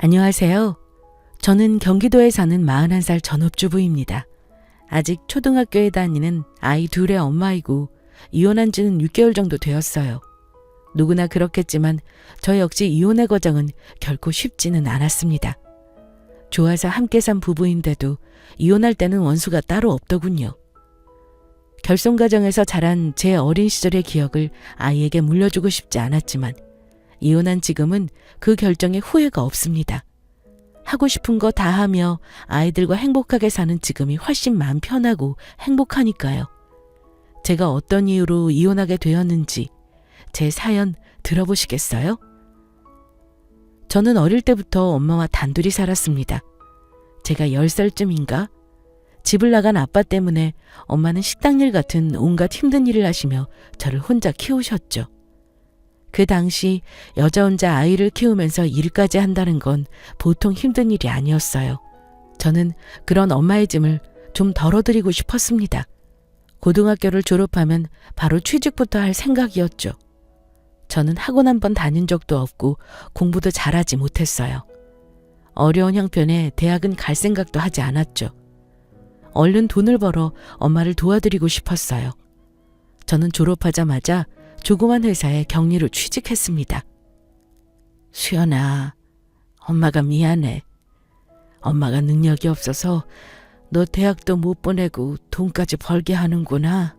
안녕하세요. 저는 경기도에 사는 41살 전업주부입니다. 아직 초등학교에 다니는 아이 둘의 엄마이고 이혼한 지는 6개월 정도 되었어요. 누구나 그렇겠지만 저 역시 이혼의 과정은 결코 쉽지는 않았습니다. 좋아서 함께 산 부부인데도 이혼할 때는 원수가 따로 없더군요. 결손 가정에서 자란 제 어린 시절의 기억을 아이에게 물려주고 싶지 않았지만 이혼한 지금은 그 결정에 후회가 없습니다. 하고 싶은 거 다 하며 아이들과 행복하게 사는 지금이 훨씬 마음 편하고 행복하니까요. 제가 어떤 이유로 이혼하게 되었는지 제 사연 들어보시겠어요? 저는 어릴 때부터 엄마와 단둘이 살았습니다. 제가 10살쯤인가? 집을 나간 아빠 때문에 엄마는 식당일 같은 온갖 힘든 일을 하시며 저를 혼자 키우셨죠. 그 당시 여자 혼자 아이를 키우면서 일까지 한다는 건 보통 힘든 일이 아니었어요. 저는 그런 엄마의 짐을 좀 덜어드리고 싶었습니다. 고등학교를 졸업하면 바로 취직부터 할 생각이었죠. 저는 학원 한 번 다닌 적도 없고 공부도 잘하지 못했어요. 어려운 형편에 대학은 갈 생각도 하지 않았죠. 얼른 돈을 벌어 엄마를 도와드리고 싶었어요. 저는 졸업하자마자 조그만 회사에 격리로 취직했습니다. 수연아, 엄마가 미안해. 엄마가 능력이 없어서 너 대학도 못 보내고 돈까지 벌게 하는구나.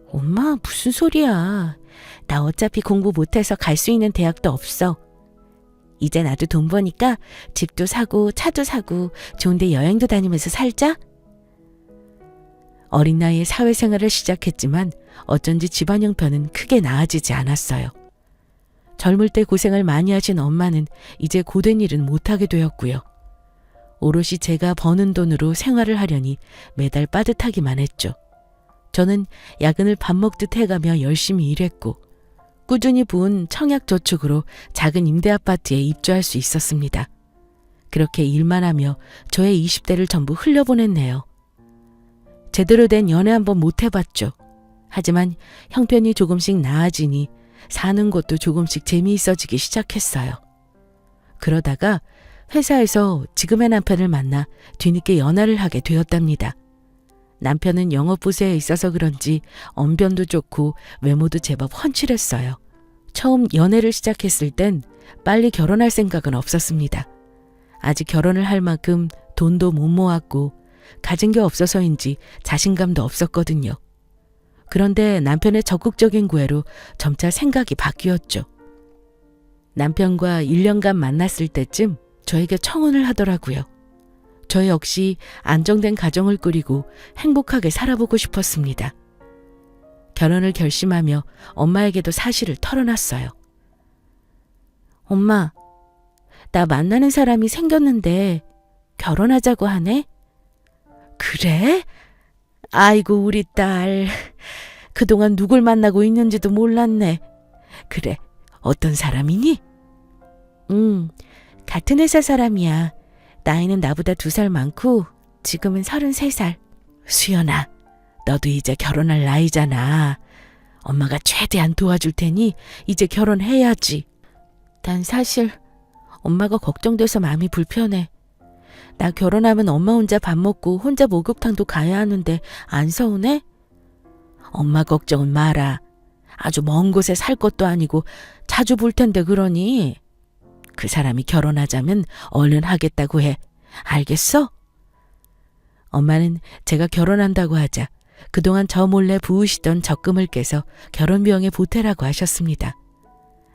엄마, 무슨 소리야. 나 어차피 공부 못해서 갈 수 있는 대학도 없어. 이제 나도 돈 버니까 집도 사고 차도 사고 좋은데 여행도 다니면서 살자. 어린 나이에 사회생활을 시작했지만 어쩐지 집안 형편은 크게 나아지지 않았어요. 젊을 때 고생을 많이 하신 엄마는 이제 고된 일은 못하게 되었고요. 오롯이 제가 버는 돈으로 생활을 하려니 매달 빠듯하기만 했죠. 저는 야근을 밥 먹듯 해가며 열심히 일했고 꾸준히 부은 청약저축으로 작은 임대아파트에 입주할 수 있었습니다. 그렇게 일만 하며 저의 20대를 전부 흘려보냈네요. 제대로 된 연애 한번 못 해봤죠. 하지만 형편이 조금씩 나아지니 사는 것도 조금씩 재미있어지기 시작했어요. 그러다가 회사에서 지금의 남편을 만나 뒤늦게 연하를 하게 되었답니다. 남편은 영업부서에 있어서 그런지 언변도 좋고 외모도 제법 훤칠했어요. 처음 연애를 시작했을 땐 빨리 결혼할 생각은 없었습니다. 아직 결혼을 할 만큼 돈도 못 모았고 가진 게 없어서인지 자신감도 없었거든요. 그런데 남편의 적극적인 구애로 점차 생각이 바뀌었죠. 남편과 1년간 만났을 때쯤 저에게 청혼을 하더라고요. 저 역시 안정된 가정을 꾸리고 행복하게 살아보고 싶었습니다. 결혼을 결심하며 엄마에게도 사실을 털어놨어요. 엄마, 나 만나는 사람이 생겼는데 결혼하자고 하네? 그래? 아이고 우리 딸, 그동안 누굴 만나고 있는지도 몰랐네. 그래, 어떤 사람이니? 같은 회사 사람이야. 나이는 나보다 2살 많고 지금은 33살. 수연아, 너도 이제 결혼할 나이잖아. 엄마가 최대한 도와줄 테니 이제 결혼해야지. 난 사실 엄마가 걱정돼서 마음이 불편해. 나 결혼하면 엄마 혼자 밥 먹고 혼자 목욕탕도 가야 하는데 안 서운해? 엄마 걱정은 마라. 아주 먼 곳에 살 것도 아니고 자주 볼 텐데 그러니. 그 사람이 결혼하자면 얼른 하겠다고 해. 알겠어? 엄마는 제가 결혼한다고 하자 그동안 저 몰래 부으시던 적금을 깨서 결혼 비용에 보태라고 하셨습니다.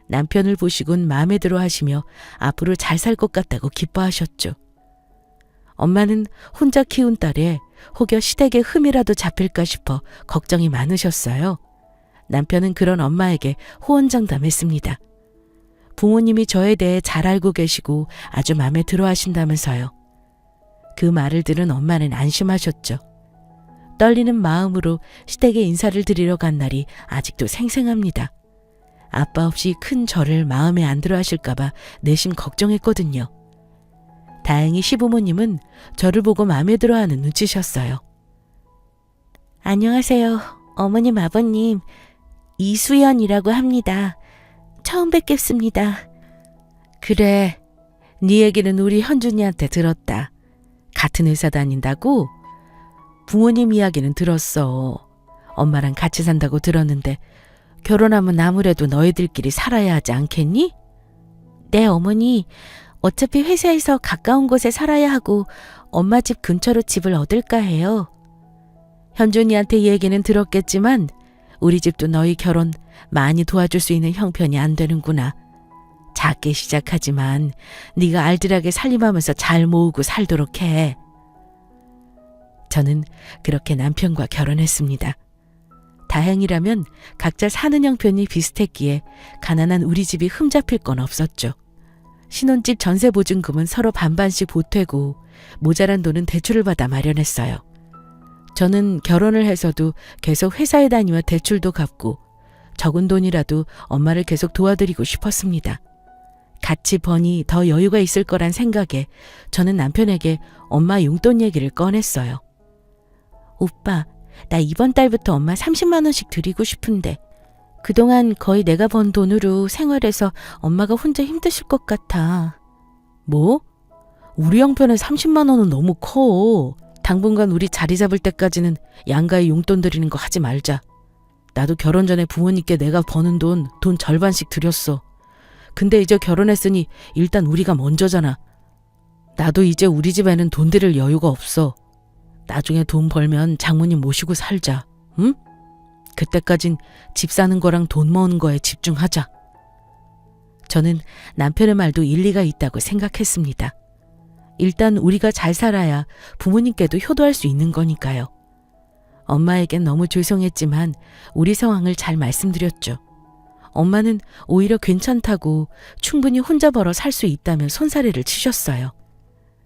남편을 보시곤 마음에 들어 하시며 앞으로 잘 살 것 같다고 기뻐하셨죠. 엄마는 혼자 키운 딸에 혹여 시댁에 흠이라도 잡힐까 싶어 걱정이 많으셨어요. 남편은 그런 엄마에게 호언장담했습니다. 부모님이 저에 대해 잘 알고 계시고 아주 마음에 들어 하신다면서요. 그 말을 들은 엄마는 안심하셨죠. 떨리는 마음으로 시댁에 인사를 드리러 간 날이 아직도 생생합니다. 아빠 없이 큰 저를 마음에 안 들어 하실까봐 내심 걱정했거든요. 다행히 시부모님은 저를 보고 마음에 들어하는 눈치셨어요. 안녕하세요. 어머님, 아버님. 이수연이라고 합니다. 처음 뵙겠습니다. 그래, 네 얘기는 우리 현준이한테 들었다. 같은 회사 다닌다고? 부모님 이야기는 들었어. 엄마랑 같이 산다고 들었는데 결혼하면 아무래도 너희들끼리 살아야 하지 않겠니? 네, 어머니. 어차피 회사에서 가까운 곳에 살아야 하고 엄마 집 근처로 집을 얻을까 해요. 현준이한테 얘기는 들었겠지만 우리 집도 너희 결혼 많이 도와줄 수 있는 형편이 안 되는구나. 작게 시작하지만 네가 알뜰하게 살림하면서 잘 모으고 살도록 해. 저는 그렇게 남편과 결혼했습니다. 다행이라면 각자 사는 형편이 비슷했기에 가난한 우리 집이 흠잡힐 건 없었죠. 신혼집 전세 보증금은 서로 반반씩 보태고 모자란 돈은 대출을 받아 마련했어요. 저는 결혼을 해서도 계속 회사에 다니며 대출도 갚고 적은 돈이라도 엄마를 계속 도와드리고 싶었습니다. 같이 버니 더 여유가 있을 거란 생각에 저는 남편에게 엄마 용돈 얘기를 꺼냈어요. 오빠, 나 이번 달부터 엄마 30만 원씩 드리고 싶은데 그동안 거의 내가 번 돈으로 생활해서 엄마가 혼자 힘드실 것 같아. 뭐? 우리 형편에 30만 원은 너무 커. 당분간 우리 자리 잡을 때까지는 양가에 용돈 드리는 거 하지 말자. 나도 결혼 전에 부모님께 내가 버는 돈 절반씩 드렸어. 근데 이제 결혼했으니 일단 우리가 먼저잖아. 나도 이제 우리 집에는 돈 드릴 여유가 없어. 나중에 돈 벌면 장모님 모시고 살자. 응? 그때까진 집 사는 거랑 돈 모으는 거에 집중하자. 저는 남편의 말도 일리가 있다고 생각했습니다. 일단 우리가 잘 살아야 부모님께도 효도할 수 있는 거니까요. 엄마에겐 너무 죄송했지만 우리 상황을 잘 말씀드렸죠. 엄마는 오히려 괜찮다고 충분히 혼자 벌어 살 수 있다며 손사래를 치셨어요.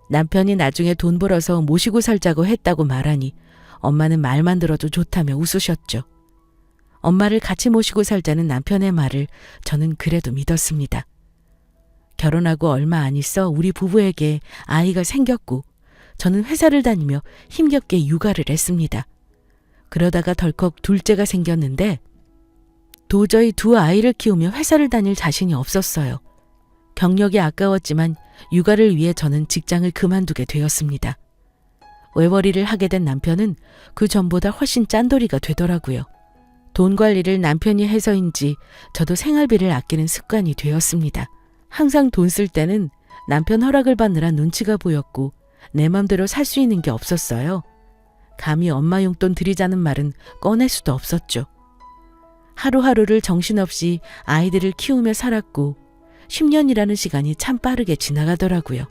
남편이 나중에 돈 벌어서 모시고 살자고 했다고 말하니 엄마는 말만 들어도 좋다며 웃으셨죠. 엄마를 같이 모시고 살자는 남편의 말을 저는 그래도 믿었습니다. 결혼하고 얼마 안 있어 우리 부부에게 아이가 생겼고 저는 회사를 다니며 힘겹게 육아를 했습니다. 그러다가 덜컥 둘째가 생겼는데 도저히 두 아이를 키우며 회사를 다닐 자신이 없었어요. 경력이 아까웠지만 육아를 위해 저는 직장을 그만두게 되었습니다. 외벌이를 하게 된 남편은 그 전보다 훨씬 짠돌이가 되더라고요. 돈 관리를 남편이 해서인지 저도 생활비를 아끼는 습관이 되었습니다. 항상 돈 쓸 때는 남편 허락을 받느라 눈치가 보였고 내 맘대로 살 수 있는 게 없었어요. 감히 엄마 용돈 드리자는 말은 꺼낼 수도 없었죠. 하루하루를 정신없이 아이들을 키우며 살았고 10년이라는 시간이 참 빠르게 지나가더라고요.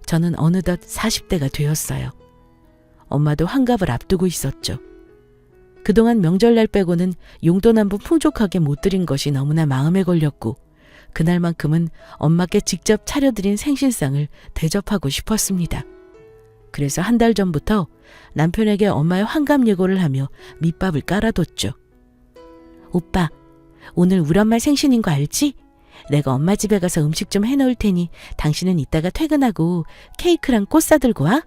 저는 어느덧 40대가 되었어요. 엄마도 환갑을 앞두고 있었죠. 그동안 명절날 빼고는 용돈 한 번 풍족하게 못 드린 것이 너무나 마음에 걸렸고 그날만큼은 엄마께 직접 차려드린 생신상을 대접하고 싶었습니다. 그래서 한 달 전부터 남편에게 엄마의 환갑 예고를 하며 밑밥을 깔아뒀죠. 오빠, 오늘 우리 엄마 생신인 거 알지? 내가 엄마 집에 가서 음식 좀 해놓을 테니 당신은 이따가 퇴근하고 케이크랑 꽃 사들고 와?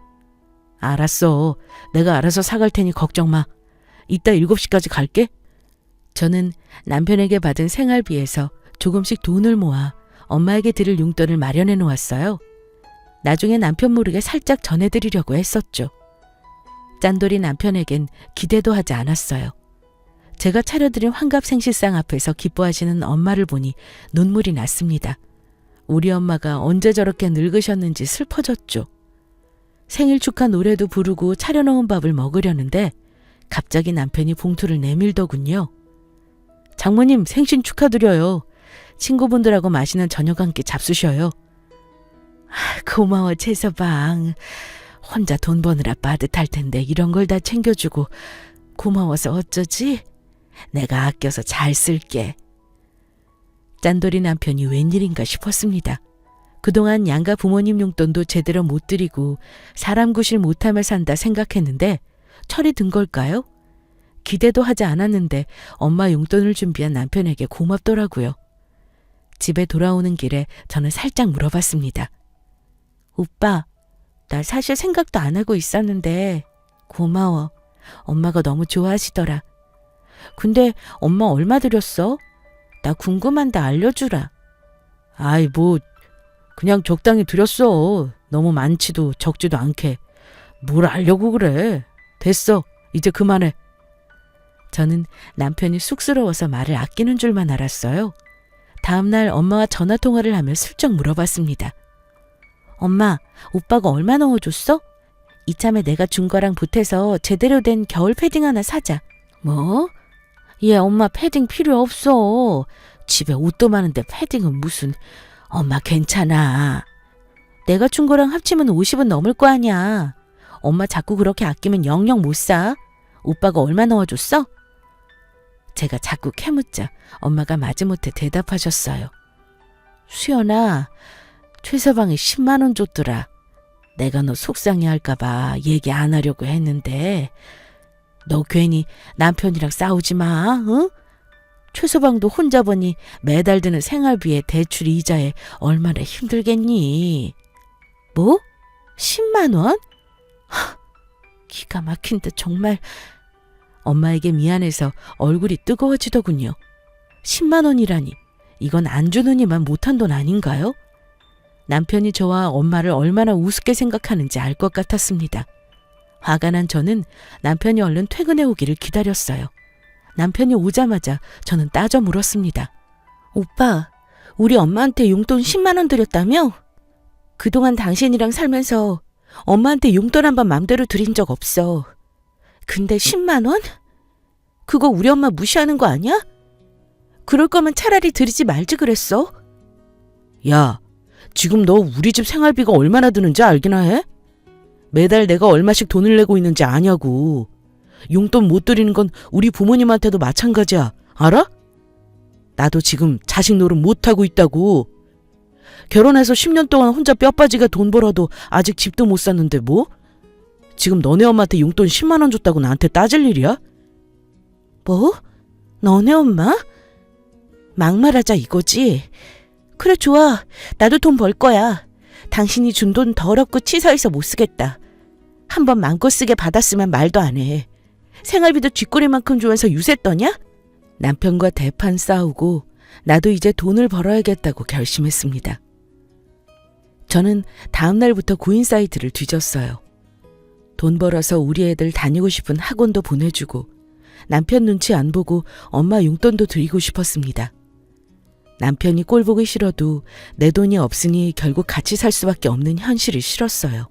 알았어. 내가 알아서 사갈 테니 걱정 마. 이따 7시까지 갈게. 저는 남편에게 받은 생활비에서 조금씩 돈을 모아 엄마에게 드릴 용돈을 마련해 놓았어요. 나중에 남편 모르게 살짝 전해드리려고 했었죠. 짠돌이 남편에겐 기대도 하지 않았어요. 제가 차려드린 환갑 생신상 앞에서 기뻐하시는 엄마를 보니 눈물이 났습니다. 우리 엄마가 언제 저렇게 늙으셨는지 슬퍼졌죠. 생일 축하 노래도 부르고 차려놓은 밥을 먹으려는데 갑자기 남편이 봉투를 내밀더군요. 장모님 생신 축하드려요. 친구분들하고 맛있는 저녁 한 끼 잡수셔요. 고마워 채서방. 혼자 돈 버느라 빠듯할 텐데 이런 걸 다 챙겨주고 고마워서 어쩌지? 내가 아껴서 잘 쓸게. 짠돌이 남편이 웬일인가 싶었습니다. 그동안 양가 부모님 용돈도 제대로 못 드리고 사람 구실 못하며 산다 생각했는데 철이 든 걸까요? 기대도 하지 않았는데 엄마 용돈을 준비한 남편에게 고맙더라고요. 집에 돌아오는 길에 저는 살짝 물어봤습니다. 오빠, 나 사실 생각도 안 하고 있었는데 고마워. 엄마가 너무 좋아하시더라. 근데 엄마 얼마 드렸어? 나 궁금한데 알려주라. 아이 그냥 적당히 드렸어. 너무 많지도 적지도 않게. 뭘 알려고 그래. 됐어. 이제 그만해. 저는 남편이 쑥스러워서 말을 아끼는 줄만 알았어요. 다음날 엄마와 전화통화를 하며 슬쩍 물어봤습니다. 엄마, 오빠가 얼마 넣어줬어? 이참에 내가 준 거랑 보태서 제대로 된 겨울 패딩 하나 사자. 뭐? 얘 엄마 패딩 필요 없어. 집에 옷도 많은데 패딩은 무슨. 엄마 괜찮아. 내가 준 거랑 합치면 50은 넘을 거 아니야. 엄마 자꾸 그렇게 아끼면 영영 못 사. 오빠가 얼마 넣어줬어? 제가 자꾸 캐묻자 엄마가 마지못해 대답하셨어요. 수연아, 최서방이 10만 원 줬더라. 내가 너 속상해 할까봐 얘기 안 하려고 했는데 너 괜히 남편이랑 싸우지 마, 응? 최서방도 혼자 보니 매달 드는 생활비에 대출 이자에 얼마나 힘들겠니? 뭐? 10만 원? 기가 막힌데 정말. 엄마에게 미안해서 얼굴이 뜨거워지더군요. 10만 원이라니 이건 안 주느니만 못한 돈 아닌가요? 남편이 저와 엄마를 얼마나 우습게 생각하는지 알 것 같았습니다. 화가 난 저는 남편이 얼른 퇴근해 오기를 기다렸어요. 남편이 오자마자 저는 따져 물었습니다. 오빠, 우리 엄마한테 용돈 10만 원 드렸다며? 그동안 당신이랑 살면서 엄마한테 용돈 한 번 맘대로 드린 적 없어. 근데 10만 원? 그거 우리 엄마 무시하는 거 아니야? 그럴 거면 차라리 드리지 말지 그랬어. 야, 지금 너 우리 집 생활비가 얼마나 드는지 알기나 해? 매달 내가 얼마씩 돈을 내고 있는지 아냐고. 용돈 못 드리는 건 우리 부모님한테도 마찬가지야. 알아? 나도 지금 자식 노릇 못하고 있다고. 결혼해서 10년 동안 혼자 뼈 빠지게 돈 벌어도 아직 집도 못 샀는데 뭐? 지금 너네 엄마한테 용돈 10만 원 줬다고 나한테 따질 일이야? 뭐? 너네 엄마? 막말하자 이거지? 그래 좋아. 나도 돈 벌 거야. 당신이 준 돈 더럽고 치사해서 못 쓰겠다. 한번 마음껏 쓰게 받았으면 말도 안 해. 생활비도 쥐꼬리만큼 주면서 유세 떠냐? 남편과 대판 싸우고 나도 이제 돈을 벌어야겠다고 결심했습니다. 저는 다음 날부터 구인 사이트를 뒤졌어요. 돈 벌어서 우리 애들 다니고 싶은 학원도 보내주고 남편 눈치 안 보고 엄마 용돈도 드리고 싶었습니다. 남편이 꼴 보기 싫어도 내 돈이 없으니 결국 같이 살 수밖에 없는 현실이 싫었어요.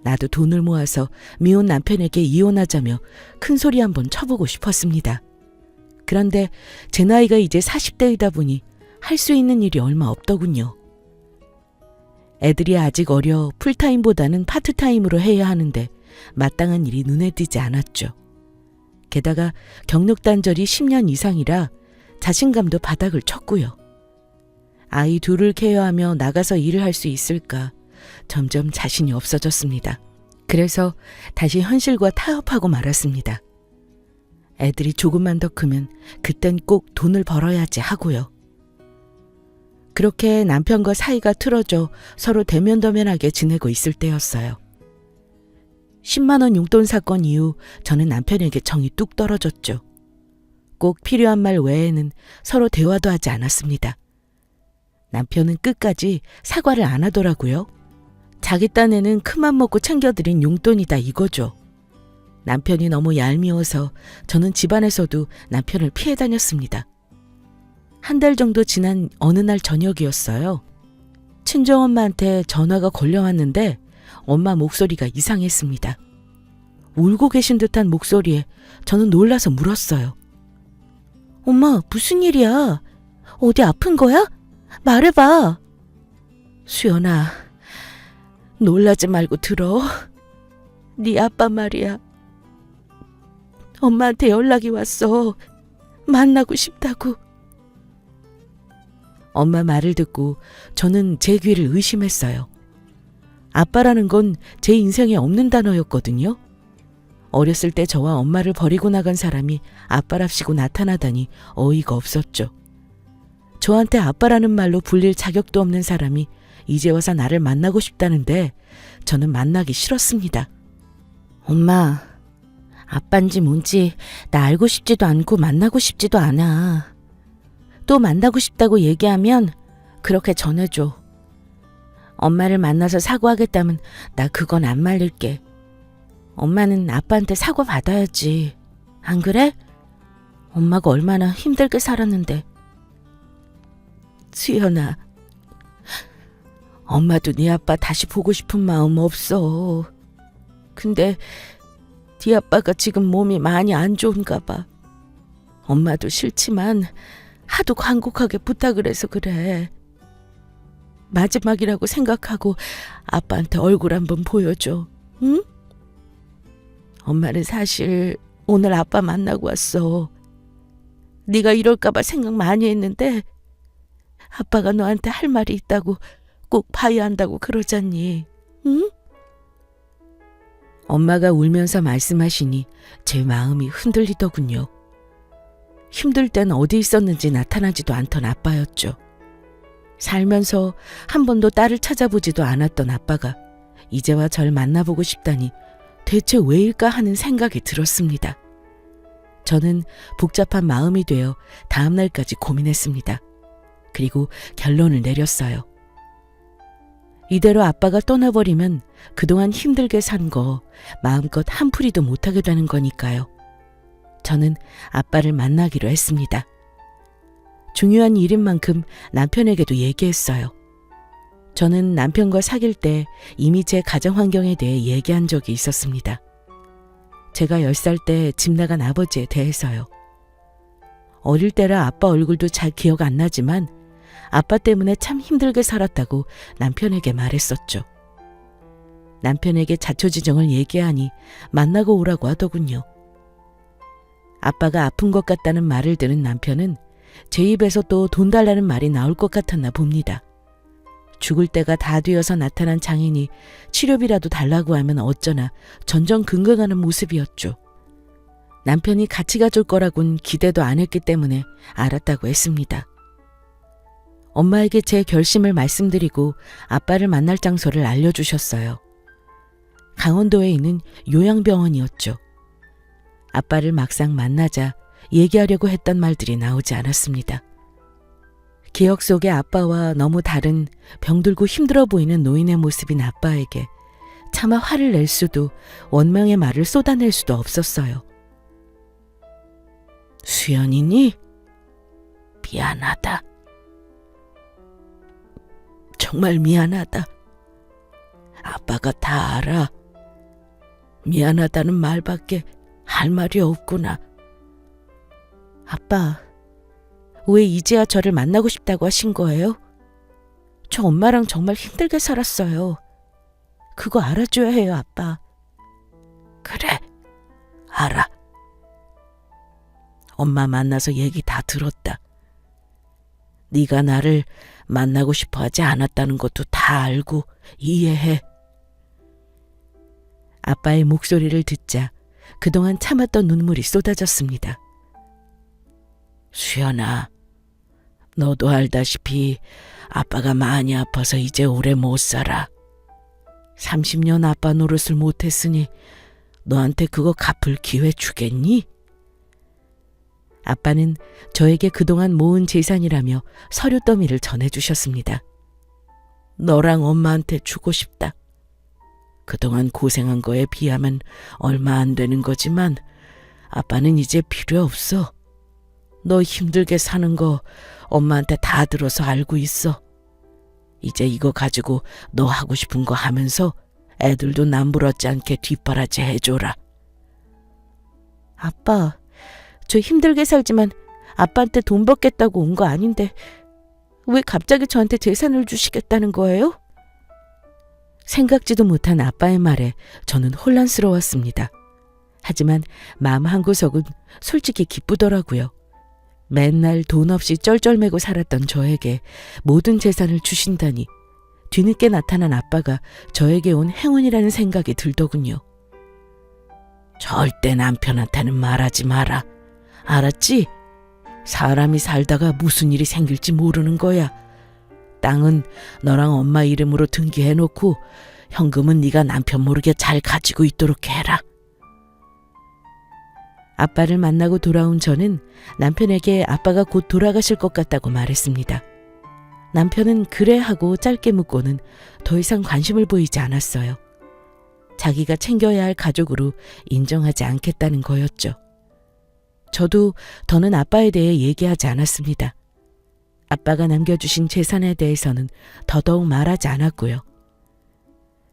나도 돈을 모아서 미혼 남편에게 이혼하자며 큰 소리 한번 쳐보고 싶었습니다. 그런데 제 나이가 이제 40대이다 보니 할 수 있는 일이 얼마 없더군요. 애들이 아직 어려 풀타임보다는 파트타임으로 해야 하는데 마땅한 일이 눈에 띄지 않았죠. 게다가 경력 단절이 10년 이상이라 자신감도 바닥을 쳤고요. 아이 둘을 케어하며 나가서 일을 할 수 있을까 점점 자신이 없어졌습니다. 그래서 다시 현실과 타협하고 말았습니다. 애들이 조금만 더 크면 그땐 꼭 돈을 벌어야지 하고요. 그렇게 남편과 사이가 틀어져 서로 대면대면하게 지내고 있을 때였어요. 10만 원 용돈 사건 이후 저는 남편에게 정이 뚝 떨어졌죠. 꼭 필요한 말 외에는 서로 대화도 하지 않았습니다. 남편은 끝까지 사과를 안 하더라고요. 자기 딴에는 큰맘 먹고 챙겨드린 용돈이다 이거죠. 남편이 너무 얄미워서 저는 집안에서도 남편을 피해 다녔습니다. 한 달 정도 지난 어느 날 저녁이었어요. 친정엄마한테 전화가 걸려왔는데 엄마 목소리가 이상했습니다. 울고 계신 듯한 목소리에 저는 놀라서 물었어요. 엄마, 무슨 일이야? 어디 아픈 거야? 말해봐. 수연아, 놀라지 말고 들어. 네 아빠 말이야. 엄마한테 연락이 왔어. 만나고 싶다고. 엄마 말을 듣고 저는 제 귀를 의심했어요. 아빠라는 건 제 인생에 없는 단어였거든요. 어렸을 때 저와 엄마를 버리고 나간 사람이 아빠랍시고 나타나다니 어이가 없었죠. 저한테 아빠라는 말로 불릴 자격도 없는 사람이 이제 와서 나를 만나고 싶다는데 저는 만나기 싫었습니다. 엄마, 아빠인지 뭔지 나 알고 싶지도 않고 만나고 싶지도 않아. 또 만나고 싶다고 얘기하면 그렇게 전해줘. 엄마를 만나서 사과하겠다면 나 그건 안 말릴게. 엄마는 아빠한테 사과 받아야지. 안 그래? 엄마가 얼마나 힘들게 살았는데. 수연아, 엄마도 네 아빠 다시 보고 싶은 마음 없어. 근데 네 아빠가 지금 몸이 많이 안 좋은가 봐. 엄마도 싫지만 하도 간곡하게 부탁을 해서 그래. 마지막이라고 생각하고 아빠한테 얼굴 한번 보여줘. 응? 엄마는 사실 오늘 아빠 만나고 왔어. 네가 이럴까 봐 생각 많이 했는데 아빠가 너한테 할 말이 있다고 꼭 봐야 한다고 그러잖니. 응? 엄마가 울면서 말씀하시니 제 마음이 흔들리더군요. 힘들 땐 어디 있었는지 나타나지도 않던 아빠였죠. 살면서 한 번도 딸을 찾아보지도 않았던 아빠가 이제와 절 만나보고 싶다니 대체 왜일까 하는 생각이 들었습니다. 저는 복잡한 마음이 되어 다음 날까지 고민했습니다. 그리고 결론을 내렸어요. 이대로 아빠가 떠나버리면 그동안 힘들게 산 거 마음껏 한풀이도 못하게 되는 거니까요. 저는 아빠를 만나기로 했습니다. 중요한 일인 만큼 남편에게도 얘기했어요. 저는 남편과 사귈 때 이미 제 가정 환경에 대해 얘기한 적이 있었습니다. 제가 10살 때 집 나간 아버지에 대해서요. 어릴 때라 아빠 얼굴도 잘 기억 안 나지만 아빠 때문에 참 힘들게 살았다고 남편에게 말했었죠. 남편에게 자초지정을 얘기하니 만나고 오라고 하더군요. 아빠가 아픈 것 같다는 말을 들은 남편은 제 입에서 또 돈 달라는 말이 나올 것 같았나 봅니다. 죽을 때가 다 되어서 나타난 장인이 치료비라도 달라고 하면 어쩌나 전전긍긍하는 모습이었죠. 남편이 같이 가줄 거라곤 기대도 안 했기 때문에 알았다고 했습니다. 엄마에게 제 결심을 말씀드리고 아빠를 만날 장소를 알려주셨어요. 강원도에 있는 요양병원이었죠. 아빠를 막상 만나자 얘기하려고 했던 말들이 나오지 않았습니다. 기억 속의 아빠와 너무 다른 병들고 힘들어 보이는 노인의 모습인 아빠에게 차마 화를 낼 수도 원망의 말을 쏟아낼 수도 없었어요. 수연이니? 미안하다. 정말 미안하다. 아빠가 다 알아. 미안하다는 말밖에 할 말이 없구나. 아빠, 왜 이제야 저를 만나고 싶다고 하신 거예요? 저 엄마랑 정말 힘들게 살았어요. 그거 알아줘야 해요, 아빠. 그래, 알아. 엄마 만나서 얘기 다 들었다. 네가 나를 만나고 싶어 하지 않았다는 것도 다 알고 이해해. 아빠의 목소리를 듣자 그동안 참았던 눈물이 쏟아졌습니다. 수연아, 너도 알다시피 아빠가 많이 아파서 이제 오래 못 살아. 30년 아빠 노릇을 못했으니 너한테 그거 갚을 기회 주겠니? 아빠는 저에게 그동안 모은 재산이라며 서류 더미를 전해주셨습니다. 너랑 엄마한테 주고 싶다. 그동안 고생한 거에 비하면 얼마 안 되는 거지만 아빠는 이제 필요 없어. 너 힘들게 사는 거 엄마한테 다 들어서 알고 있어. 이제 이거 가지고 너 하고 싶은 거 하면서 애들도 남부럽지 않게 뒷바라지 해줘라. 아빠, 저 힘들게 살지만 아빠한테 돈 받겠다고 온 거 아닌데 왜 갑자기 저한테 재산을 주시겠다는 거예요? 생각지도 못한 아빠의 말에 저는 혼란스러웠습니다. 하지만 마음 한구석은 솔직히 기쁘더라고요. 맨날 돈 없이 쩔쩔매고 살았던 저에게 모든 재산을 주신다니 뒤늦게 나타난 아빠가 저에게 온 행운이라는 생각이 들더군요. 절대 남편한테는 말하지 마라. 알았지? 사람이 살다가 무슨 일이 생길지 모르는 거야. 땅은 너랑 엄마 이름으로 등기해놓고 현금은 네가 남편 모르게 잘 가지고 있도록 해라. 아빠를 만나고 돌아온 저는 남편에게 아빠가 곧 돌아가실 것 같다고 말했습니다. 남편은 그래 하고 짧게 묻고는 더 이상 관심을 보이지 않았어요. 자기가 챙겨야 할 가족으로 인정하지 않겠다는 거였죠. 저도 더는 아빠에 대해 얘기하지 않았습니다. 아빠가 남겨주신 재산에 대해서는 더더욱 말하지 않았고요.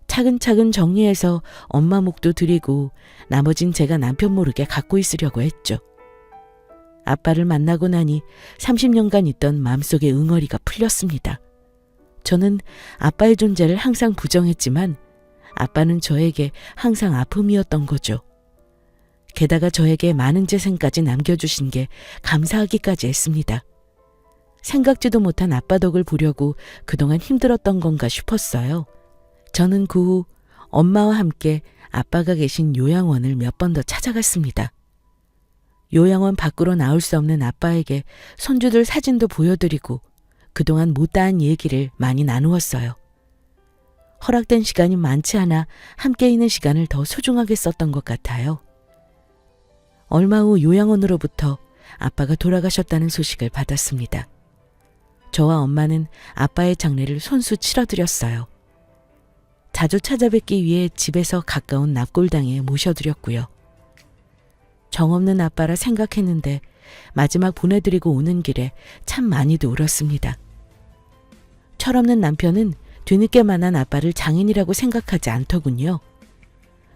차근차근 정리해서 엄마 몫도 드리고 나머진 제가 남편 모르게 갖고 있으려고 했죠. 아빠를 만나고 나니 30년간 있던 마음속의 응어리가 풀렸습니다. 저는 아빠의 존재를 항상 부정했지만 아빠는 저에게 항상 아픔이었던 거죠. 게다가 저에게 많은 재산까지 남겨주신 게 감사하기까지 했습니다. 생각지도 못한 아빠 덕을 보려고 그동안 힘들었던 건가 싶었어요. 저는 그 후 엄마와 함께 아빠가 계신 요양원을 몇 번 더 찾아갔습니다. 요양원 밖으로 나올 수 없는 아빠에게 손주들 사진도 보여드리고 그동안 못다한 얘기를 많이 나누었어요. 허락된 시간이 많지 않아 함께 있는 시간을 더 소중하게 썼던 것 같아요. 얼마 후 요양원으로부터 아빠가 돌아가셨다는 소식을 받았습니다. 저와 엄마는 아빠의 장례를 손수 치러드렸어요. 자주 찾아뵙기 위해 집에서 가까운 납골당에 모셔드렸고요. 정없는 아빠라 생각했는데 마지막 보내드리고 오는 길에 참 많이도 울었습니다. 철없는 남편은 뒤늦게 만난 아빠를 장인이라고 생각하지 않더군요.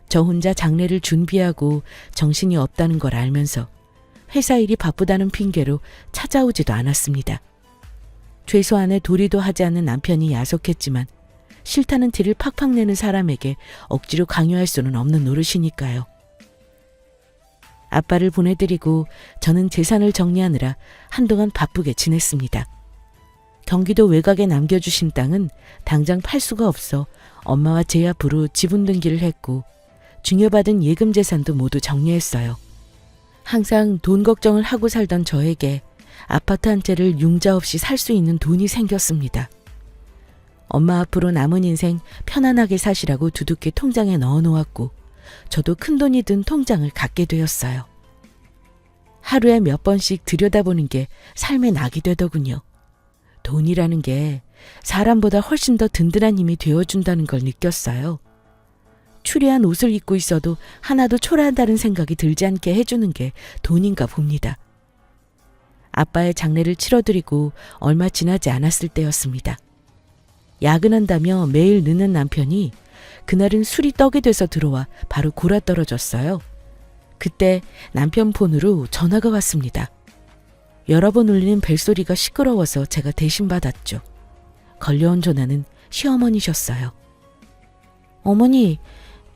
저 혼자 장례를 준비하고 정신이 없다는 걸 알면서 회사 일이 바쁘다는 핑계로 찾아오지도 않았습니다. 최소한의 도리도 하지 않는 남편이 야속했지만 싫다는 티를 팍팍 내는 사람에게 억지로 강요할 수는 없는 노릇이니까요. 아빠를 보내드리고 저는 재산을 정리하느라 한동안 바쁘게 지냈습니다. 경기도 외곽에 남겨주신 땅은 당장 팔 수가 없어 엄마와 제 앞으로 지분 등기를 했고 증여받은 예금 재산도 모두 정리했어요. 항상 돈 걱정을 하고 살던 저에게 아파트 한 채를 융자 없이 살 수 있는 돈이 생겼습니다. 엄마 앞으로 남은 인생 편안하게 사시라고 두둑히 통장에 넣어놓았고 저도 큰돈이 든 통장을 갖게 되었어요. 하루에 몇 번씩 들여다보는 게 삶의 낙이 되더군요. 돈이라는 게 사람보다 훨씬 더 든든한 힘이 되어준다는 걸 느꼈어요. 추리한 옷을 입고 있어도 하나도 초라하다는 생각이 들지 않게 해주는 게 돈인가 봅니다. 아빠의 장례를 치러드리고 얼마 지나지 않았을 때였습니다. 야근한다며 매일 늦는 남편이 그날은 술이 떡이 돼서 들어와 바로 골아떨어졌어요. 그때 남편 폰으로 전화가 왔습니다. 여러 번 울리는 벨소리가 시끄러워서 제가 대신 받았죠. 걸려온 전화는 시어머니셨어요. 어머니,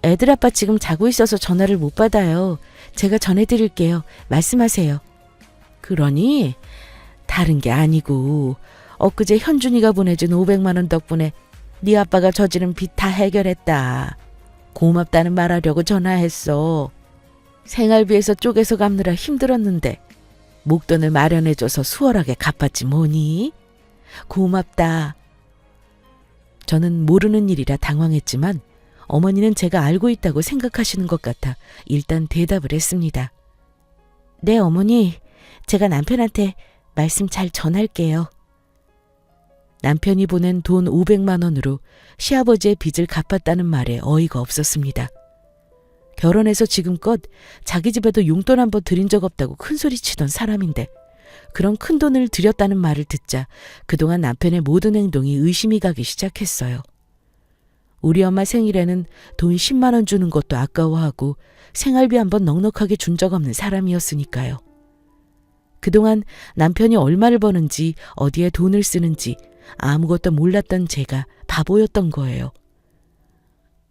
애들 아빠 지금 자고 있어서 전화를 못 받아요. 제가 전해드릴게요. 말씀하세요. 그러니 다른 게 아니고 엊그제 현준이가 보내준 500만 원 덕분에 네 아빠가 저지른 빚 다 해결했다. 고맙다는 말하려고 전화했어. 생활비에서 쪼개서 갚느라 힘들었는데 목돈을 마련해줘서 수월하게 갚았지 뭐니? 고맙다. 저는 모르는 일이라 당황했지만 어머니는 제가 알고 있다고 생각하시는 것 같아 일단 대답을 했습니다. 네, 어머니. 제가 남편한테 말씀 잘 전할게요. 남편이 보낸 돈 500만 원으로 시아버지의 빚을 갚았다는 말에 어이가 없었습니다. 결혼해서 지금껏 자기 집에도 용돈 한 번 드린 적 없다고 큰소리치던 사람인데 그런 큰돈을 들였다는 말을 듣자 그동안 남편의 모든 행동이 의심이 가기 시작했어요. 우리 엄마 생일에는 돈 10만 원 주는 것도 아까워하고 생활비 한 번 넉넉하게 준 적 없는 사람이었으니까요. 그동안 남편이 얼마를 버는지 어디에 돈을 쓰는지 아무것도 몰랐던 제가 바보였던 거예요.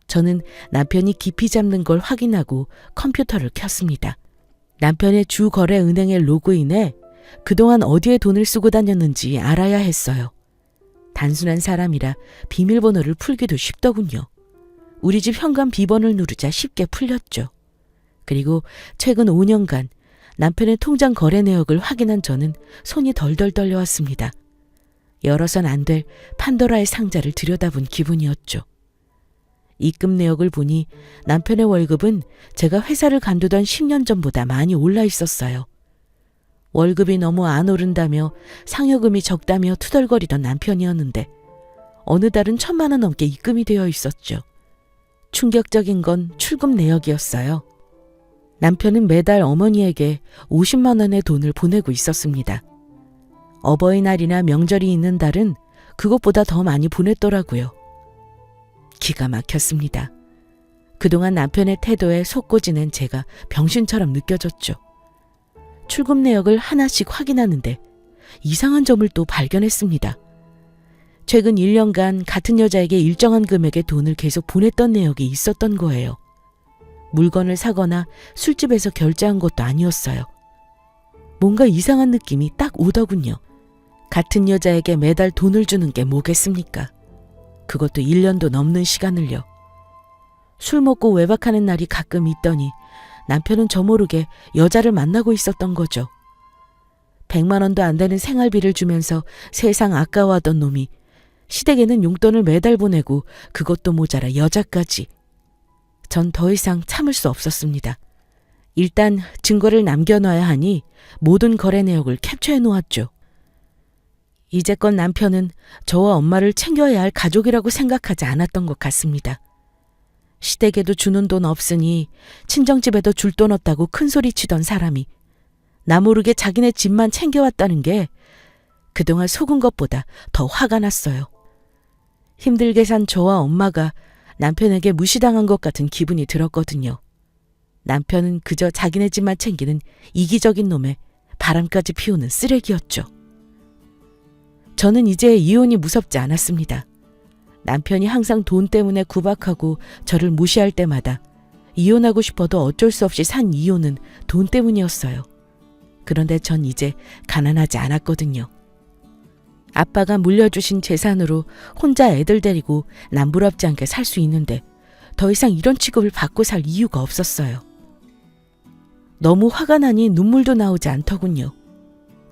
저는 남편이 깊이 잡는 걸 확인하고 컴퓨터를 켰습니다. 남편의 주 거래 은행의 로그인에 그동안 어디에 돈을 쓰고 다녔는지 알아야 했어요. 단순한 사람이라 비밀번호를 풀기도 쉽더군요. 우리 집 현관 비번을 누르자 쉽게 풀렸죠. 그리고 최근 5년간 남편의 통장 거래 내역을 확인한 저는 손이 덜덜 떨려왔습니다. 열어선 안 될 판도라의 상자를 들여다본 기분이었죠. 입금 내역을 보니 남편의 월급은 제가 회사를 간두던 10년 전보다 많이 올라 있었어요. 월급이 너무 안 오른다며 상여금이 적다며 투덜거리던 남편이었는데 어느 달은 1,000만 원 넘게 입금이 되어 있었죠. 충격적인 건 출금 내역이었어요. 남편은 매달 어머니에게 50만 원의 돈을 보내고 있었습니다. 어버이날이나 명절이 있는 달은 그것보다 더 많이 보냈더라고요. 기가 막혔습니다. 그동안 남편의 태도에 속고지는 제가 병신처럼 느껴졌죠. 출금 내역을 하나씩 확인하는데 이상한 점을 또 발견했습니다. 최근 1년간 같은 여자에게 일정한 금액의 돈을 계속 보냈던 내역이 있었던 거예요. 물건을 사거나 술집에서 결제한 것도 아니었어요. 뭔가 이상한 느낌이 딱 오더군요. 같은 여자에게 매달 돈을 주는 게 뭐겠습니까? 그것도 1년도 넘는 시간을요. 술 먹고 외박하는 날이 가끔 있더니 남편은 저 모르게 여자를 만나고 있었던 거죠. 100만 원도 안 되는 생활비를 주면서 세상 아까워하던 놈이 시댁에는 용돈을 매달 보내고 그것도 모자라 여자까지. 전 더 이상 참을 수 없었습니다. 일단 증거를 남겨놔야 하니 모든 거래 내역을 캡처해 놓았죠. 이제껏 남편은 저와 엄마를 챙겨야 할 가족이라고 생각하지 않았던 것 같습니다. 시댁에도 주는 돈 없으니 친정집에도 줄 돈 없다고 큰소리치던 사람이 나 모르게 자기네 집만 챙겨왔다는 게 그동안 속은 것보다 더 화가 났어요. 힘들게 산 저와 엄마가 남편에게 무시당한 것 같은 기분이 들었거든요. 남편은 그저 자기네 집만 챙기는 이기적인 놈에 바람까지 피우는 쓰레기였죠. 저는 이제 이혼이 무섭지 않았습니다. 남편이 항상 돈 때문에 구박하고 저를 무시할 때마다 이혼하고 싶어도 어쩔 수 없이 산 이유는 돈 때문이었어요. 그런데 전 이제 가난하지 않았거든요. 아빠가 물려주신 재산으로 혼자 애들 데리고 남부럽지 않게 살 수 있는데 더 이상 이런 취급을 받고 살 이유가 없었어요. 너무 화가 나니 눈물도 나오지 않더군요.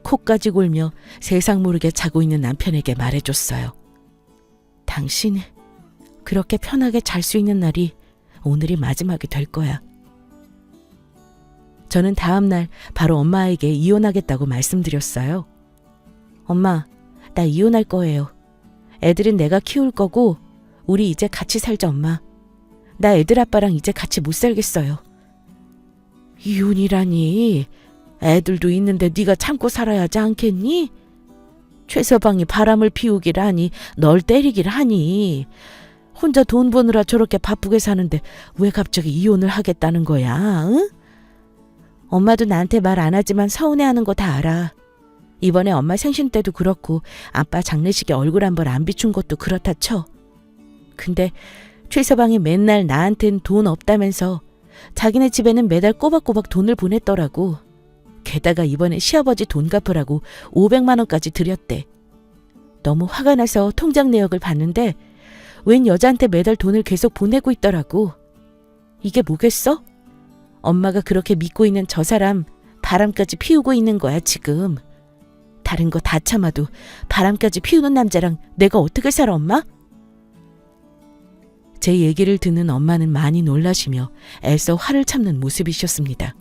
코까지 골며 세상 모르게 자고 있는 남편에게 말해줬어요. 당신 그렇게 편하게 잘 수 있는 날이 오늘이 마지막이 될 거야. 저는 다음 날 바로 엄마에게 이혼하겠다고 말씀드렸어요. 엄마, 나 이혼할 거예요. 애들은 내가 키울 거고 우리 이제 같이 살자 엄마. 나 애들 아빠랑 이제 같이 못 살겠어요. 이혼이라니. 애들도 있는데 네가 참고 살아야 하지 않겠니? 최서방이 바람을 피우길 하니 널 때리길 하니 혼자 돈 버느라 저렇게 바쁘게 사는데 왜 갑자기 이혼을 하겠다는 거야? 응? 엄마도 나한테 말 안 하지만 서운해하는 거 다 알아. 이번에 엄마 생신 때도 그렇고 아빠 장례식에 얼굴 한 번 안 비춘 것도 그렇다 쳐. 근데 최서방이 맨날 나한텐 돈 없다면서 자기네 집에는 매달 꼬박꼬박 돈을 보냈더라고. 게다가 이번에 시아버지 돈 갚으라고 500만 원까지 드렸대. 너무 화가 나서 통장 내역을 봤는데 웬 여자한테 매달 돈을 계속 보내고 있더라고. 이게 뭐겠어? 엄마가 그렇게 믿고 있는 저 사람 바람까지 피우고 있는 거야 지금. 다른 거 다 참아도 바람까지 피우는 남자랑 내가 어떻게 살아 엄마? 제 얘기를 듣는 엄마는 많이 놀라시며 애써 화를 참는 모습이셨습니다.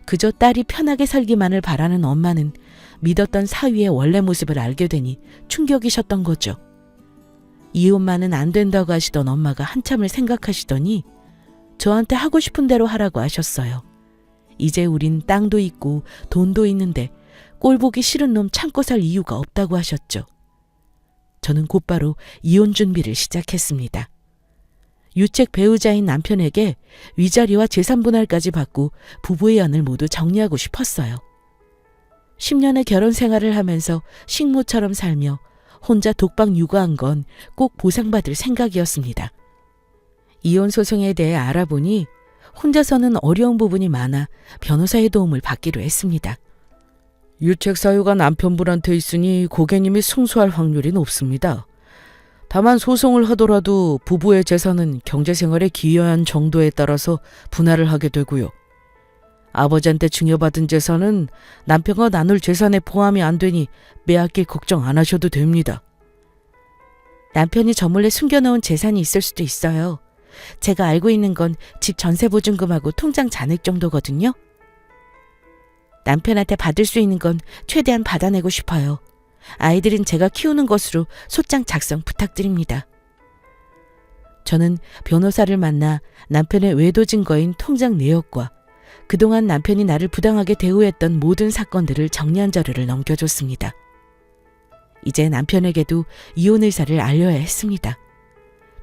그저 딸이 편하게 살기만을 바라는 엄마는 믿었던 사위의 원래 모습을 알게 되니 충격이셨던 거죠. 이혼만은 안 된다고 하시던 엄마가 한참을 생각하시더니 저한테 하고 싶은 대로 하라고 하셨어요. 이제 우린 땅도 있고 돈도 있는데 꼴 보기 싫은 놈 참고 살 이유가 없다고 하셨죠. 저는 곧바로 이혼 준비를 시작했습니다. 유책 배우자인 남편에게 위자료와 재산 분할까지 받고 부부의 연을 모두 정리하고 싶었어요. 10년의 결혼 생활을 하면서 식모처럼 살며 혼자 독박 육아한 건 꼭 보상받을 생각이었습니다. 이혼 소송에 대해 알아보니 혼자서는 어려운 부분이 많아 변호사의 도움을 받기로 했습니다. 유책 사유가 남편분한테 있으니 고객님이 승소할 확률이 높습니다. 다만 소송을 하더라도 부부의 재산은 경제생활에 기여한 정도에 따라서 분할을 하게 되고요. 아버지한테 증여받은 재산은 남편과 나눌 재산에 포함이 안 되니 빼앗길 걱정 안 하셔도 됩니다. 남편이 저 몰래 숨겨놓은 재산이 있을 수도 있어요. 제가 알고 있는 건 집 전세보증금하고 통장 잔액 정도거든요. 남편한테 받을 수 있는 건 최대한 받아내고 싶어요. 아이들은 제가 키우는 것으로 소장 작성 부탁드립니다. 저는 변호사를 만나 남편의 외도 증거인 통장 내역과 그동안 남편이 나를 부당하게 대우했던 모든 사건들을 정리한 자료를 넘겨줬습니다. 이제 남편에게도 이혼 의사를 알려야 했습니다.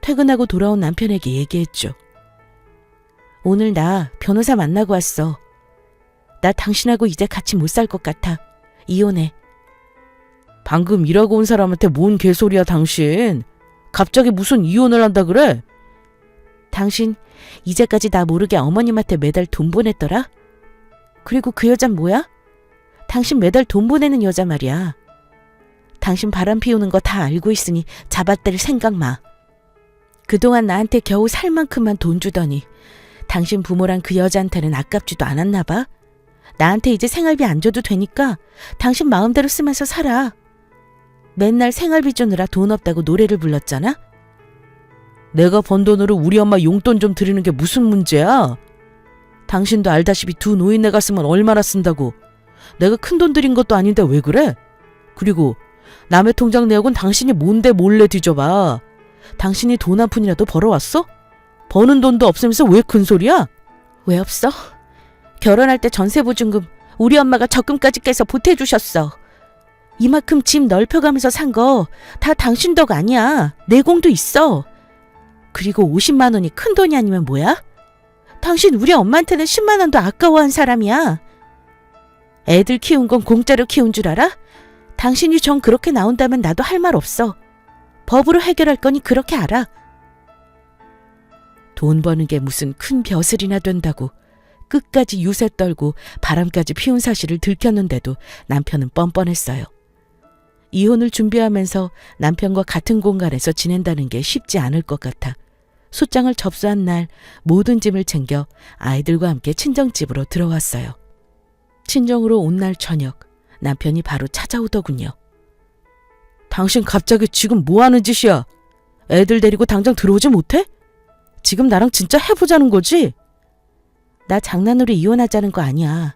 퇴근하고 돌아온 남편에게 얘기했죠. 오늘 나 변호사 만나고 왔어. 나 당신하고 이제 같이 못 살 것 같아. 이혼해. 방금 일하고 온 사람한테 뭔 개소리야 당신. 갑자기 무슨 이혼을 한다 그래? 당신 이제까지 나 모르게 어머님한테 매달 돈 보냈더라? 그리고 그 여잔 뭐야? 당신 매달 돈 보내는 여자 말이야. 당신 바람 피우는 거 다 알고 있으니 잡아댈 생각 마. 그동안 나한테 겨우 살 만큼만 돈 주더니 당신 부모랑 그 여자한테는 아깝지도 않았나 봐. 나한테 이제 생활비 안 줘도 되니까 당신 마음대로 쓰면서 살아. 맨날 생활비 주느라 돈 없다고 노래를 불렀잖아? 내가 번 돈으로 우리 엄마 용돈 좀 드리는 게 무슨 문제야? 당신도 알다시피 두 노인네가 쓰면 얼마나 쓴다고. 내가 큰 돈 들인 것도 아닌데 왜 그래? 그리고 남의 통장 내역은 당신이 뭔데 몰래 뒤져봐. 당신이 돈 한 푼이라도 벌어왔어? 버는 돈도 없으면서 왜 큰소리야? 왜 없어? 결혼할 때 전세보증금 우리 엄마가 적금까지 깨서 보태주셨어. 이만큼 집 넓혀가면서 산 거 다 당신 덕 아니야. 내공도 있어. 그리고 50만 원이 큰 돈이 아니면 뭐야? 당신 우리 엄마한테는 10만 원도 아까워한 사람이야. 애들 키운 건 공짜로 키운 줄 알아? 당신이 정 그렇게 나온다면 나도 할 말 없어. 법으로 해결할 거니 그렇게 알아. 돈 버는 게 무슨 큰 벼슬이나 된다고 끝까지 유세 떨고 바람까지 피운 사실을 들켰는데도 남편은 뻔뻔했어요. 이혼을 준비하면서 남편과 같은 공간에서 지낸다는 게 쉽지 않을 것 같아 소장을 접수한 날 모든 짐을 챙겨 아이들과 함께 친정집으로 들어왔어요. 친정으로 온 날 저녁 남편이 바로 찾아오더군요. 당신 갑자기 지금 뭐 하는 짓이야? 애들 데리고 당장 들어오지 못해? 지금 나랑 진짜 해보자는 거지? 나 장난으로 이혼하자는 거 아니야.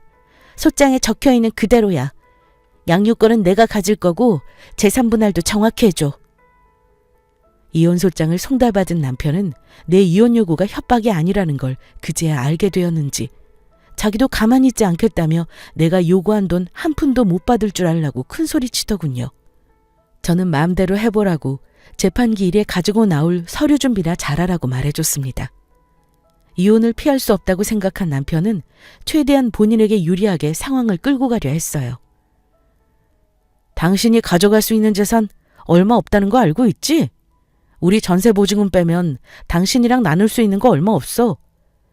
소장에 적혀있는 그대로야. 양육권은 내가 가질 거고 재산 분할도 정확히 해줘. 이혼 소장을 송달받은 남편은 내 이혼 요구가 협박이 아니라는 걸 그제야 알게 되었는지 자기도 가만히 있지 않겠다며 내가 요구한 돈 한 푼도 못 받을 줄 알라고 큰소리치더군요. 저는 마음대로 해보라고 재판 기일에 가지고 나올 서류 준비나 잘하라고 말해줬습니다. 이혼을 피할 수 없다고 생각한 남편은 최대한 본인에게 유리하게 상황을 끌고 가려 했어요. 당신이 가져갈 수 있는 재산 얼마 없다는 거 알고 있지? 우리 전세 보증금 빼면 당신이랑 나눌 수 있는 거 얼마 없어.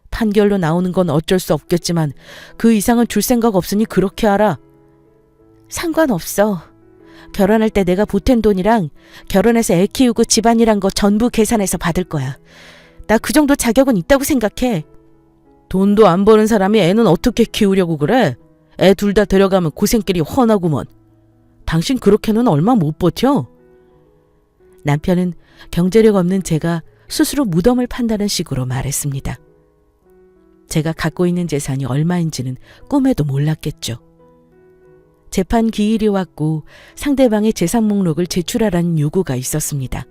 판결로 나오는 건 어쩔 수 없겠지만 그 이상은 줄 생각 없으니 그렇게 알아. 상관없어. 결혼할 때 내가 보탠 돈이랑 결혼해서 애 키우고 집안이란 거 전부 계산해서 받을 거야. 나 그 정도 자격은 있다고 생각해. 돈도 안 버는 사람이 애는 어떻게 키우려고 그래? 애 둘 다 데려가면 고생길이 훤하구먼. 당신 그렇게는 얼마 못 버텨. 남편은 경제력 없는 제가 스스로 무덤을 판다는 식으로 말했습니다. 제가 갖고 있는 재산이 얼마인지는 꿈에도 몰랐겠죠. 재판 기일이 왔고 상대방의 재산 목록을 제출하라는 요구가 있었습니다.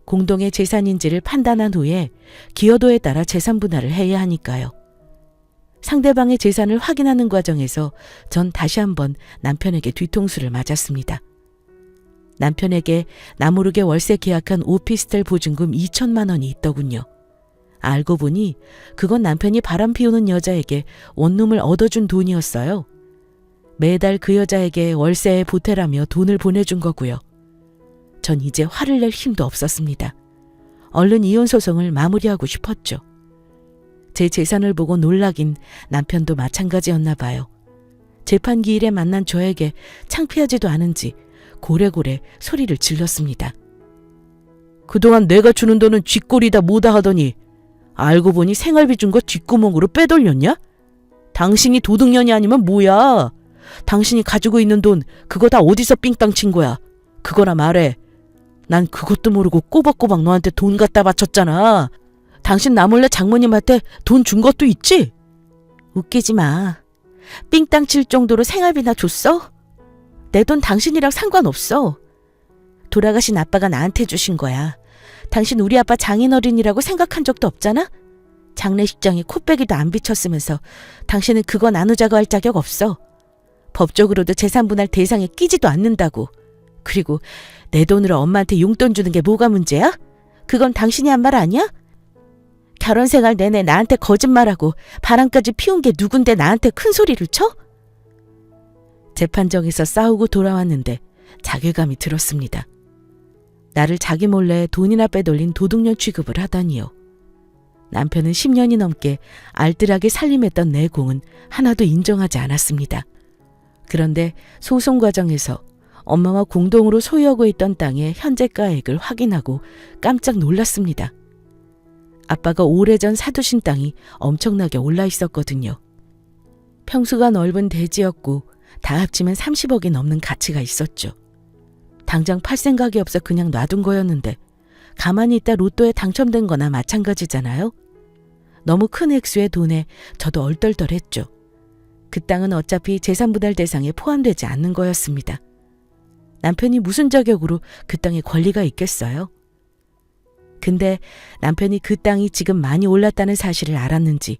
공동의 재산인지를 판단한 후에 기여도에 따라 재산 분할을 해야 하니까요. 상대방의 재산을 확인하는 과정에서 전 다시 한번 남편에게 뒤통수를 맞았습니다. 남편에게 나 모르게 월세 계약한 오피스텔 보증금 2천만 원이 있더군요. 알고 보니 그건 남편이 바람 피우는 여자에게 원룸을 얻어준 돈이었어요. 매달 그 여자에게 월세에 보태라며 돈을 보내준 거고요. 전 이제 화를 낼 힘도 없었습니다. 얼른 이혼 소송을 마무리하고 싶었죠. 제 재산을 보고 놀라긴 남편도 마찬가지였나 봐요. 재판 기일에 만난 저에게 창피하지도 않은지 고래고래 소리를 질렀습니다. 그동안 내가 주는 돈은 쥐꼬리다 뭐다 하더니 알고 보니 생활비 준 거 뒷구멍으로 빼돌렸냐? 당신이 도둑년이 아니면 뭐야? 당신이 가지고 있는 돈 그거 다 어디서 삥땅 친 거야? 그거나 말해. 난 그것도 모르고 꼬박꼬박 너한테 돈 갖다 바쳤잖아. 당신 나 몰래 장모님한테 돈 준 것도 있지? 웃기지 마. 삥땅 칠 정도로 생활비나 줬어? 내 돈 당신이랑 상관없어. 돌아가신 아빠가 나한테 주신 거야. 당신 우리 아빠 장인어른이라고 생각한 적도 없잖아? 장례식장에 코빼기도 안 비쳤으면서 당신은 그거 나누자고 할 자격 없어. 법적으로도 재산분할 대상에 끼지도 않는다고. 그리고 내 돈으로 엄마한테 용돈 주는 게 뭐가 문제야? 그건 당신이 한 말 아니야? 결혼 생활 내내 나한테 거짓말하고 바람까지 피운 게 누군데 나한테 큰 소리를 쳐? 재판정에서 싸우고 돌아왔는데 자괴감이 들었습니다. 나를 자기 몰래 돈이나 빼돌린 도둑년 취급을 하다니요. 남편은 10년이 넘게 알뜰하게 살림했던 내 공은 하나도 인정하지 않았습니다. 그런데 소송 과정에서 엄마와 공동으로 소유하고 있던 땅의 현재가액을 확인하고 깜짝 놀랐습니다. 아빠가 오래전 사두신 땅이 엄청나게 올라 있었거든요. 평수가 넓은 대지였고 다 합치면 30억이 넘는 가치가 있었죠. 당장 팔 생각이 없어 그냥 놔둔 거였는데 가만히 있다 로또에 당첨된 거나 마찬가지잖아요. 너무 큰 액수의 돈에 저도 얼떨떨했죠. 그 땅은 어차피 재산분할 대상에 포함되지 않는 거였습니다. 남편이 무슨 자격으로 그 땅에 권리가 있겠어요? 근데 남편이 그 땅이 지금 많이 올랐다는 사실을 알았는지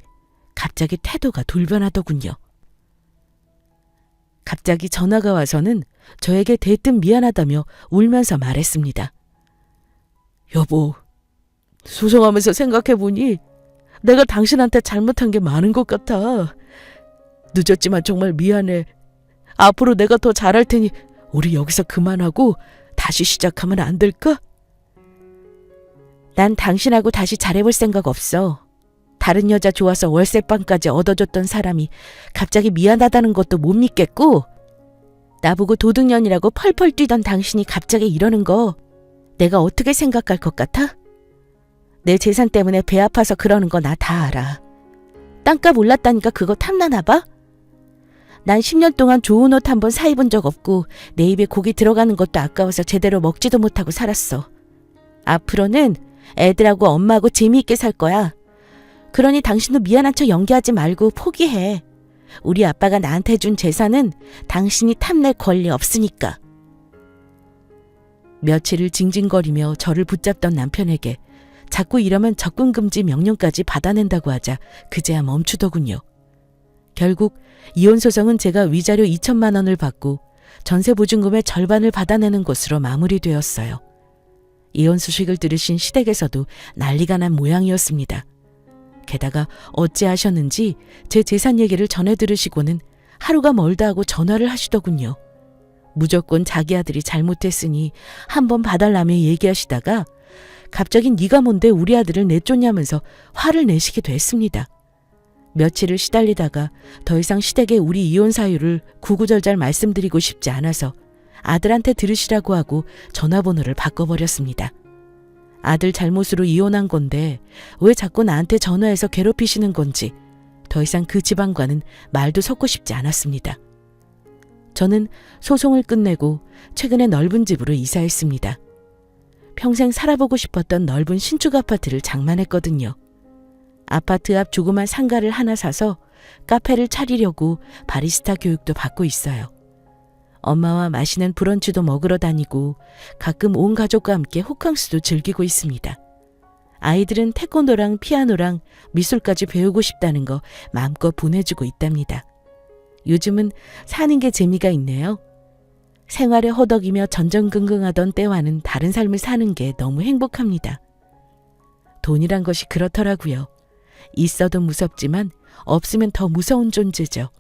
갑자기 태도가 돌변하더군요. 갑자기 전화가 와서는 저에게 대뜸 미안하다며 울면서 말했습니다. 여보, 소송하면서 생각해보니 내가 당신한테 잘못한 게 많은 것 같아. 늦었지만 정말 미안해. 앞으로 내가 더 잘할 테니 우리 여기서 그만하고 다시 시작하면 안 될까? 난 당신하고 다시 잘해볼 생각 없어. 다른 여자 좋아서 월세방까지 얻어줬던 사람이 갑자기 미안하다는 것도 못 믿겠고, 나보고 도둑년이라고 펄펄 뛰던 당신이 갑자기 이러는 거 내가 어떻게 생각할 것 같아? 내 재산 때문에 배 아파서 그러는 거 나 다 알아. 땅값 올랐다니까 그거 탐나나 봐? 난 10년 동안 좋은 옷 한 번 사입은 적 없고 내 입에 고기 들어가는 것도 아까워서 제대로 먹지도 못하고 살았어. 앞으로는 애들하고 엄마하고 재미있게 살 거야. 그러니 당신도 미안한 척 연기하지 말고 포기해. 우리 아빠가 나한테 준 재산은 당신이 탐낼 권리 없으니까. 며칠을 징징거리며 저를 붙잡던 남편에게 자꾸 이러면 접근금지 명령까지 받아낸다고 하자 그제야 멈추더군요. 결국 이혼소송은 제가 위자료 2천만 원을 받고 전세보증금의 절반을 받아내는 것으로 마무리되었어요. 이혼 소식을 들으신 시댁에서도 난리가 난 모양이었습니다. 게다가 어찌하셨는지 제 재산 얘기를 전해 들으시고는 하루가 멀다 하고 전화를 하시더군요. 무조건 자기 아들이 잘못했으니 한번 봐달라며 얘기하시다가 갑자기 네가 뭔데 우리 아들을 내쫓냐면서 화를 내시기도 했습니다. 며칠을 시달리다가 더 이상 시댁에 우리 이혼 사유를 구구절절 말씀드리고 싶지 않아서 아들한테 들으시라고 하고 전화번호를 바꿔버렸습니다. 아들 잘못으로 이혼한 건데 왜 자꾸 나한테 전화해서 괴롭히시는 건지 더 이상 그 집안과는 말도 섞고 싶지 않았습니다. 저는 소송을 끝내고 최근에 넓은 집으로 이사했습니다. 평생 살아보고 싶었던 넓은 신축 아파트를 장만했거든요. 아파트 앞 조그만 상가를 하나 사서 카페를 차리려고 바리스타 교육도 받고 있어요. 엄마와 맛있는 브런치도 먹으러 다니고 가끔 온 가족과 함께 호캉스도 즐기고 있습니다. 아이들은 태권도랑 피아노랑 미술까지 배우고 싶다는 거 마음껏 보내주고 있답니다. 요즘은 사는 게 재미가 있네요. 생활에 허덕이며 전전긍긍하던 때와는 다른 삶을 사는 게 너무 행복합니다. 돈이란 것이 그렇더라고요. 있어도 무섭지만 없으면 더 무서운 존재죠.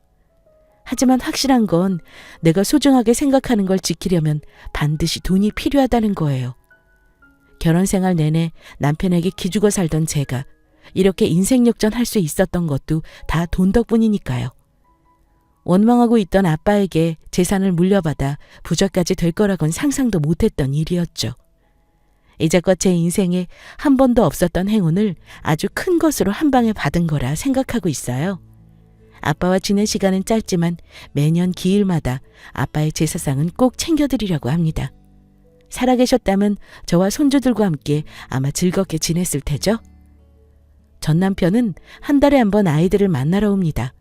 하지만 확실한 건 내가 소중하게 생각하는 걸 지키려면 반드시 돈이 필요하다는 거예요. 결혼 생활 내내 남편에게 기죽어 살던 제가 이렇게 인생 역전할 수 있었던 것도 다 돈 덕분이니까요. 원망하고 있던 아빠에게 재산을 물려받아 부자까지 될 거라곤 상상도 못했던 일이었죠. 이제껏 제 인생에 한 번도 없었던 행운을 아주 큰 것으로 한 방에 받은 거라 생각하고 있어요. 아빠와 지낸 시간은 짧지만 매년 기일마다 아빠의 제사상은 꼭 챙겨드리려고 합니다. 살아계셨다면 저와 손주들과 함께 아마 즐겁게 지냈을 테죠. 전 남편은 한 달에 한 번 아이들을 만나러 옵니다.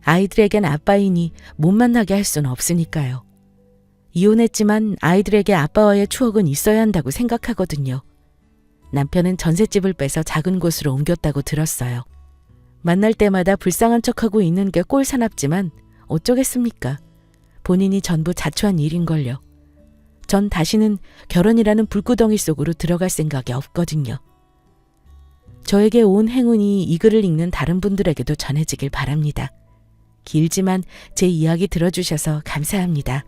아이들에겐 아빠이니 못 만나게 할 수는 없으니까요. 이혼했지만 아이들에게 아빠와의 추억은 있어야 한다고 생각하거든요. 남편은 전셋집을 빼서 작은 곳으로 옮겼다고 들었어요. 만날 때마다 불쌍한 척하고 있는 게 꼴사납지만 어쩌겠습니까? 본인이 전부 자초한 일인걸요. 전 다시는 결혼이라는 불구덩이 속으로 들어갈 생각이 없거든요. 저에게 온 행운이 이 글을 읽는 다른 분들에게도 전해지길 바랍니다. 길지만 제 이야기 들어주셔서 감사합니다.